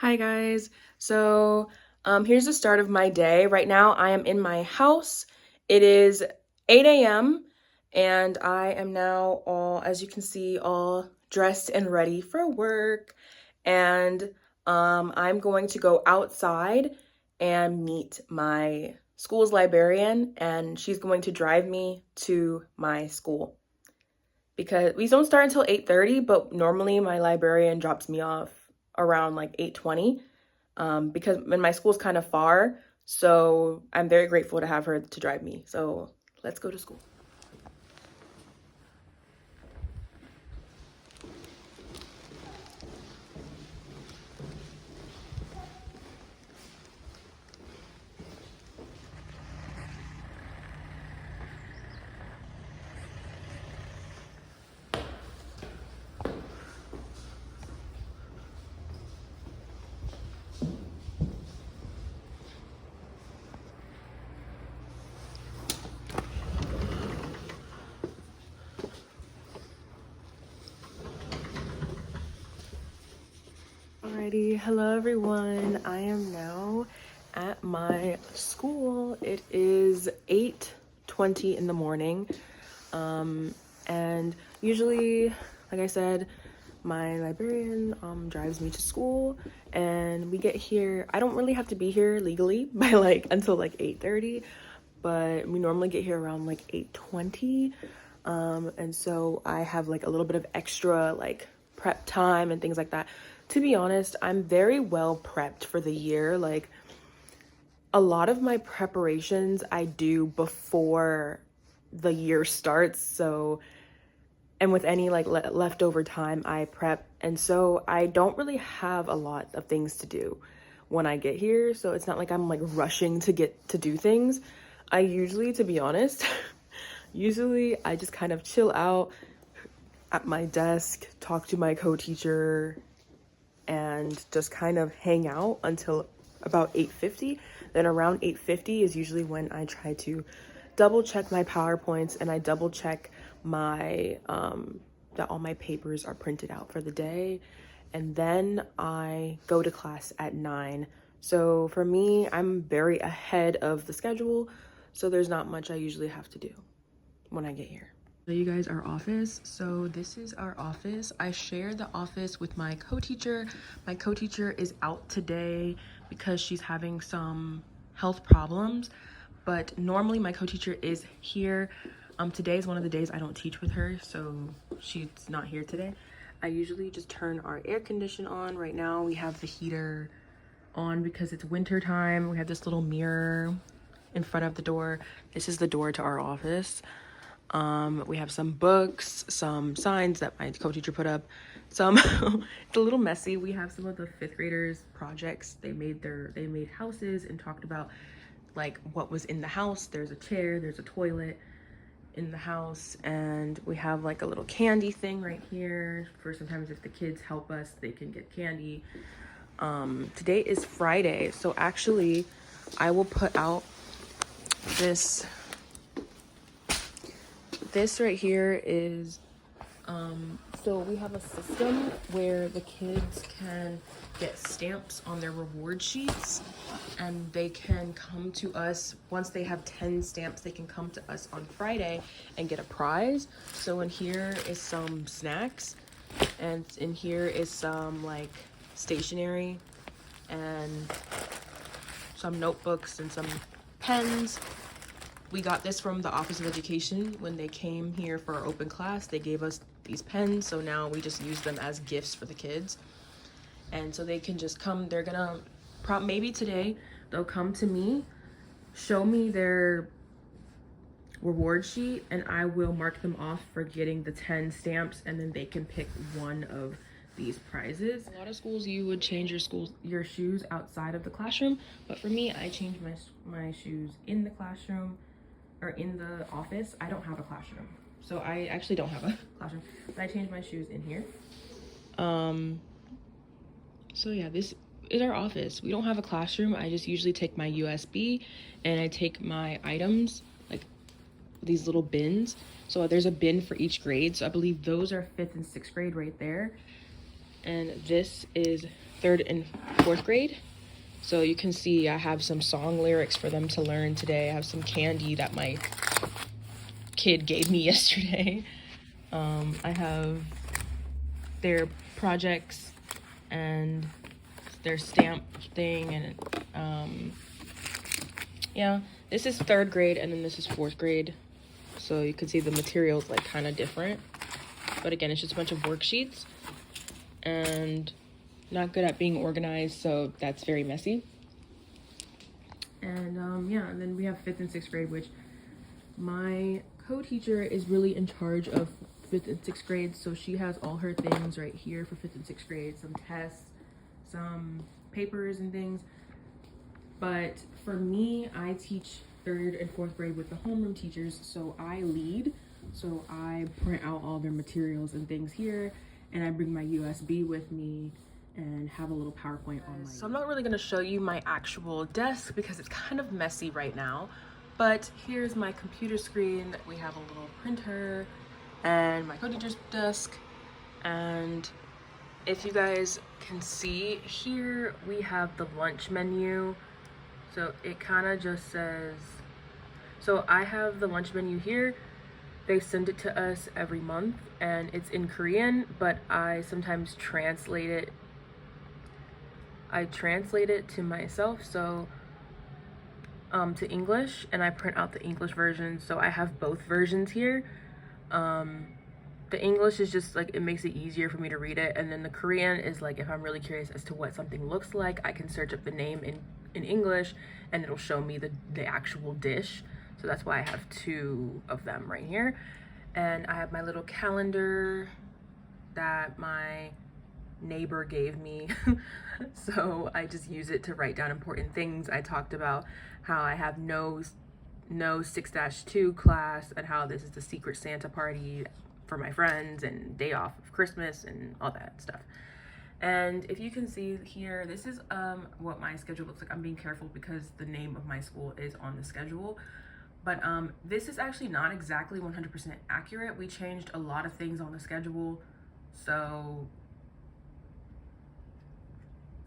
Hi guys. Here's the start of my day. Right now I am in my house. It is 8 a.m. and I am now all, as you can see, all dressed and ready for work. And I'm going to go outside and meet my school's librarian, and she's going to drive me to my school because we don't start until 8:30, but normally my librarian drops me off around like 8:20, because when my school's kind of far, so I'm very grateful to have her to drive me. So let's go to school. Alrighty, hello everyone. I am now at my school. It is 8:20 in the morning. And usually, like I said, my librarian drives me to school, and we get here. I don't really have to be here legally by until 8:30, but we normally get here around 8:20. And so I have a little bit of extra prep time and things like that. To be honest, I'm very well prepped for the year. A lot of my preparations I do before the year starts. So, and with any leftover time, I prep. And so I don't really have a lot of things to do when I get here. So it's not like I'm rushing to get to do things. I usually, to be honest, usually I just kind of chill out at my desk, talk to my co-teacher, and just kind of hang out until about 8:50. Then around 8:50 is usually when I try to double check my PowerPoints, and I double check my that all my papers are printed out for the day. And then I go to class at 9. So for me, I'm very ahead of the schedule, so there's not much I usually have to do when I get here. So you guys, our office. So this is our office. I share the office with my co-teacher. My co-teacher is out today because she's having some health problems, but normally my co-teacher is here. Today is one of the days I don't teach with her, so she's not here today. I usually just turn our air condition on. Right now we have the heater on because it's winter time. We have this little mirror in front of the door. This is the door to our office. We have some books, some signs that my co-teacher put up. It's a little messy. We have some of the 5th graders projects. They made houses and talked about what was in the house. There's a chair, there's a toilet in the house, and we have a little candy thing right here for sometimes if the kids help us, they can get candy. Today is Friday, so actually I will put out this right here is so we have a system where the kids can get stamps on their reward sheets, and they can come to us once they have 10 stamps. They can come to us on Friday and get a prize. So in here is some snacks, and in here is some stationery and some notebooks and some pens. We got this from the Office of Education when they came here for our open class. They gave us these pens, so now we just use them as gifts for the kids. And so they can just come. They're gonna maybe today they'll come to me, show me their reward sheet, and I will mark them off for getting the 10 stamps, and then they can pick one of these prizes. A lot of schools you would change your shoes outside of the classroom, but for me, I change my shoes in the classroom or in the office. I don't have a classroom, so I actually don't have a classroom, but I change my shoes in here. So yeah, this is our office. We don't have a classroom. I just usually take my USB and I take my items, these little bins. So there's a bin for each grade. So I believe those are 5th and 6th grade right there. And this is 3rd and 4th grade. So you can see I have some song lyrics for them to learn today. I have some candy that my kid gave me yesterday. I have their projects and their stamp thing, and yeah, this is 3rd grade and then this is 4th grade. So you can see the material's like kind of different. But again, it's just a bunch of worksheets and not good at being organized, so that's very messy. And yeah, and then we have 5th and 6th grade, which my co-teacher is really in charge of 5th and 6th grade, so she has all her things right here for 5th and 6th grade, some tests, some papers and things. But for me, I teach 3rd and 4th grade with the homeroom teachers, so I lead. So I print out all their materials and things here, and I bring my USB with me and have a little PowerPoint on my... So I'm not really gonna show you my actual desk because it's kind of messy right now, but here's my computer screen. We have a little printer and my co-teacher's desk, and if you guys can see here, we have the lunch menu. So it kind of just says, so I have the lunch menu here. They send it to us every month and it's in Korean, but I sometimes translate it. I translate it to myself, so to English, and I print out the English version. So I have both versions here. The English is just like, it makes it easier for me to read it, and then the Korean is like, if I'm really curious as to what something looks like, I can search up the name in English and it'll show me the actual dish. So that's why I have 2 of them right here. And I have my little calendar that my neighbor gave me. So I just use it to write down important things. I talked about how I have no 6-2 class, and how this is the secret Santa party for my friends and day off of Christmas and all that stuff. And if you can see here, this is what my schedule looks like. I'm being careful because the name of my school is on the schedule. But this is actually not exactly 100% accurate. We changed a lot of things on the schedule. So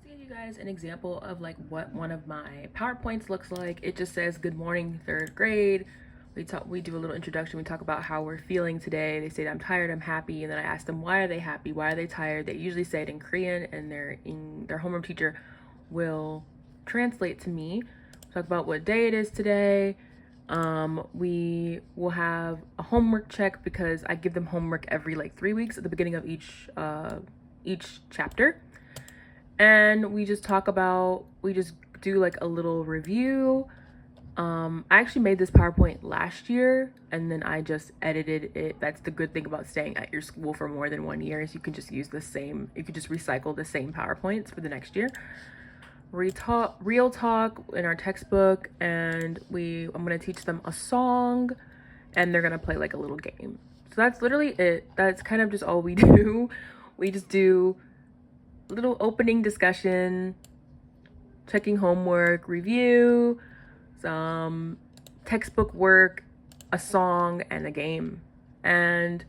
to give you guys an example of like what one of my PowerPoints looks like, it just says, good morning, 3rd grade. We do a little introduction. We talk about how we're feeling today. They say, I'm tired, I'm happy. And then I ask them, why are they happy? Why are they tired? They usually say it in Korean, and their homeroom teacher will translate to me. We talk about what day it is today. We will have a homework check because I give them homework every like 3 weeks at the beginning of each chapter. And we just do like a little review. I actually made this PowerPoint last year and then I just edited it. That's the good thing about staying at your school for more than 1 year, is you can just use you can just recycle the same PowerPoints for the next year. Real talk in our textbook, and I'm gonna teach them a song and they're gonna play like a little game. So that's literally it. That's kind of just all we do. We just do a little opening discussion, checking homework, review, some textbook work, a song, and a game. And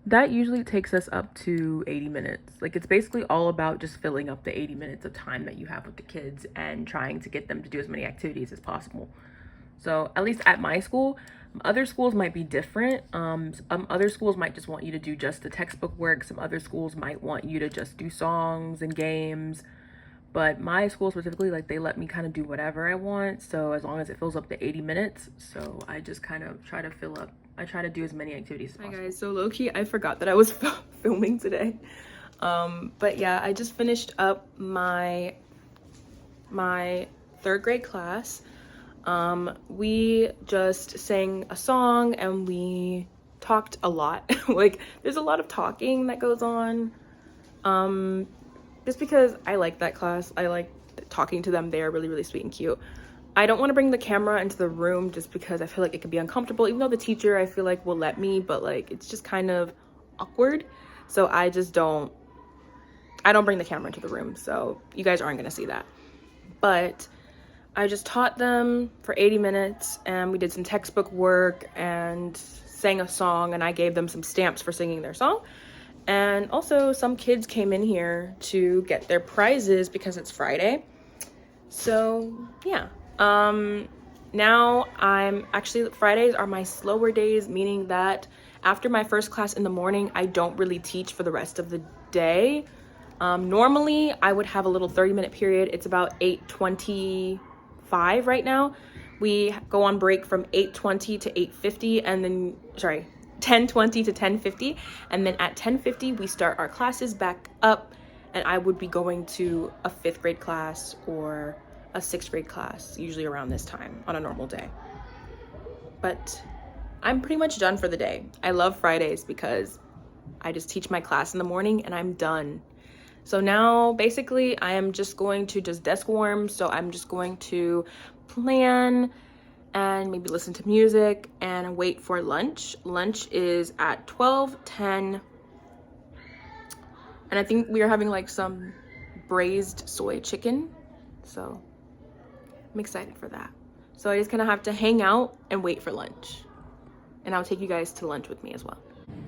that usually takes us up to 80 minutes. Like, it's basically all about just filling up the 80 minutes of time that you have with the kids and trying to get them to do as many activities as possible. So at least at my school, other schools might be different. Other schools might just want you to do just the textbook work. Some other schools might want you to just do songs and games. But my school specifically, like, they let me kind of do whatever I want, so as long as it fills up the 80 minutes. So I just kind of try to do as many activities as possible. Hi guys, so low-key, I forgot that I was filming today. But yeah, I just finished up my 3rd grade class. We just sang a song and we talked a lot. Like, there's a lot of talking that goes on. Just because I like that class. I like talking to them. They are really, really sweet and cute. I don't want to bring the camera into the room just because I feel like it could be uncomfortable, even though the teacher, I feel like, will let me, but like, it's just kind of awkward. So I don't bring the camera into the room, so you guys aren't gonna see that. But I just taught them for 80 minutes and we did some textbook work and sang a song, and I gave them some stamps for singing their song. And also some kids came in here to get their prizes because it's Friday. So yeah, now I'm actually, Fridays are my slower days, meaning that after my first class in the morning, I don't really teach for the rest of the day. Normally I would have a little 30-minute period. It's about 8:25 right now. We go on break from 8:20 to 8:50, and then, sorry, 10:20 to 10:50. And then at 10:50, we start our classes back up, and I would be going to a 5th grade class or a 6th grade class, usually around this time on a normal day. But I'm pretty much done for the day. I love Fridays because I just teach my class in the morning and I'm done. So now basically I am just going to just desk warm. So I'm just going to plan and maybe listen to music and wait for lunch. Lunch is at 12:10. And I think we are having like some braised soy chicken. So I'm excited for that. So I just kind of have to hang out and wait for lunch. And I'll take you guys to lunch with me as well.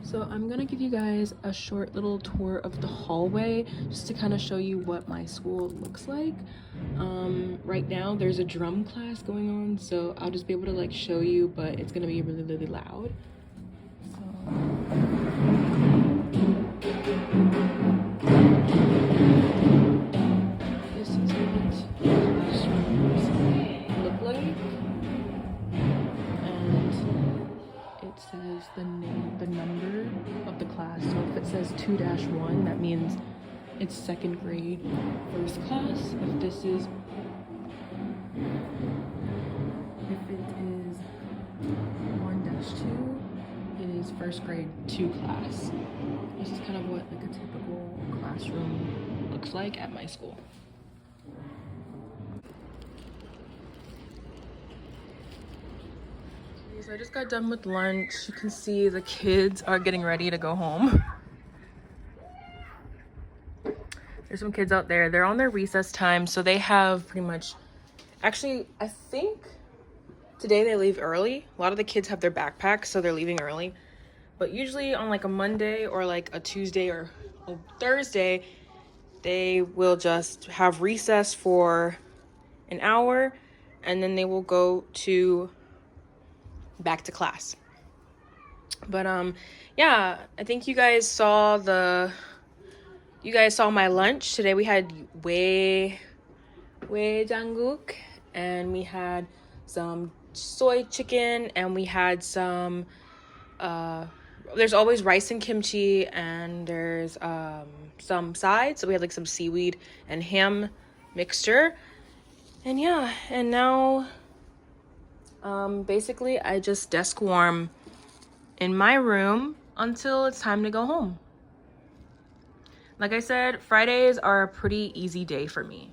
So I'm gonna give you guys a short little tour of the hallway just to kind of show you what my school looks like. Right now there's a drum class going on, so I'll just be able to like show you, but it's gonna be really, really loud. This is what classrooms look like. And it says the name, the number of the class. So if it says 2-1, that means it's 2nd grade first class. If it is 1-2, it is 1st grade 2 class. This is kind of what like a typical classroom looks like at my school. So I just got done with lunch. You can see the kids are getting ready to go home. There's some kids out there. They're on their recess time, so they have pretty much, actually, I think today they leave early. A lot of the kids have their backpacks, so they're leaving early. But usually on like a Monday or like a Tuesday or a Thursday, they will just have recess for an hour, and then they will go back to class. But yeah, I think you guys saw my lunch today. We had 왜 janguk, and we had some soy chicken, and we had some there's always rice and kimchi, and there's some sides. So we had like some seaweed and ham mixture. And yeah, and now basically I just desk warm in my room until it's time to go home. Like I said, Fridays are a pretty easy day for me.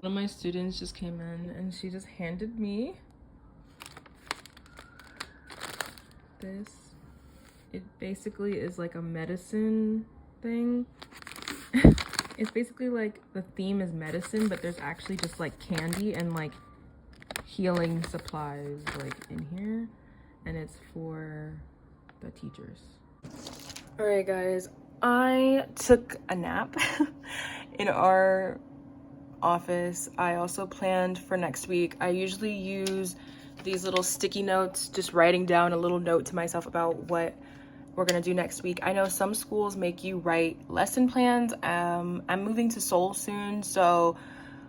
One of my students just came in and she just handed me this. It basically is like a medicine thing. It's basically like the theme is medicine, but there's actually just like candy and like healing supplies like in here, and it's for the teachers. All right guys, I took a nap in our office. I also planned for next week. I usually use these little sticky notes, just writing down a little note to myself about what we're gonna do next week. I know some schools make you write lesson plans. I'm moving to Seoul soon, so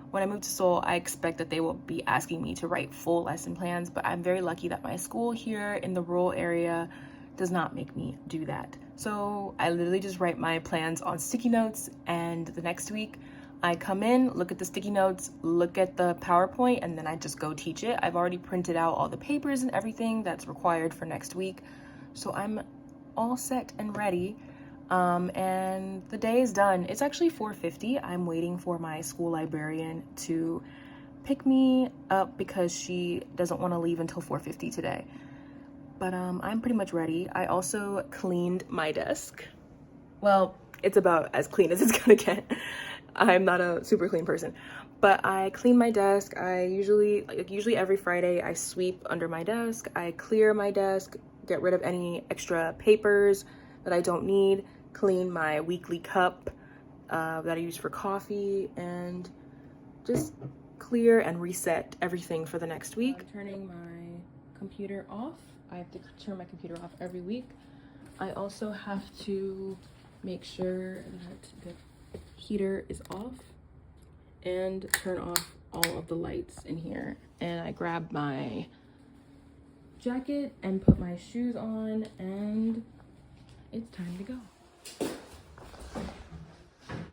when I move to Seoul, I expect that they will be asking me to write full lesson plans, but I'm very lucky that my school here in the rural area does not make me do that. So I literally just write my plans on sticky notes, and the next week I come in, look at the sticky notes, look at the PowerPoint, and then I just go teach it. I've already printed out all the papers and everything that's required for next week, so I'm all set and ready. And the day is done. It's actually 4:50. I'm waiting for my school librarian to pick me up because she doesn't want to leave until 4:50 today. But I'm pretty much ready. I also cleaned my desk. Well, it's about as clean as it's gonna get. I'm not a super clean person, but I clean my desk. I usually every Friday I sweep under my desk. I clear my desk, get rid of any extra papers that I don't need, clean my weekly cup that I use for coffee, and just clear and reset everything for the next week. I'm turning my computer off. I have to turn my computer off every week. I also have to make sure that the heater is off and turn off all of the lights in here. And I grab my jacket and put my shoes on, and it's time to go.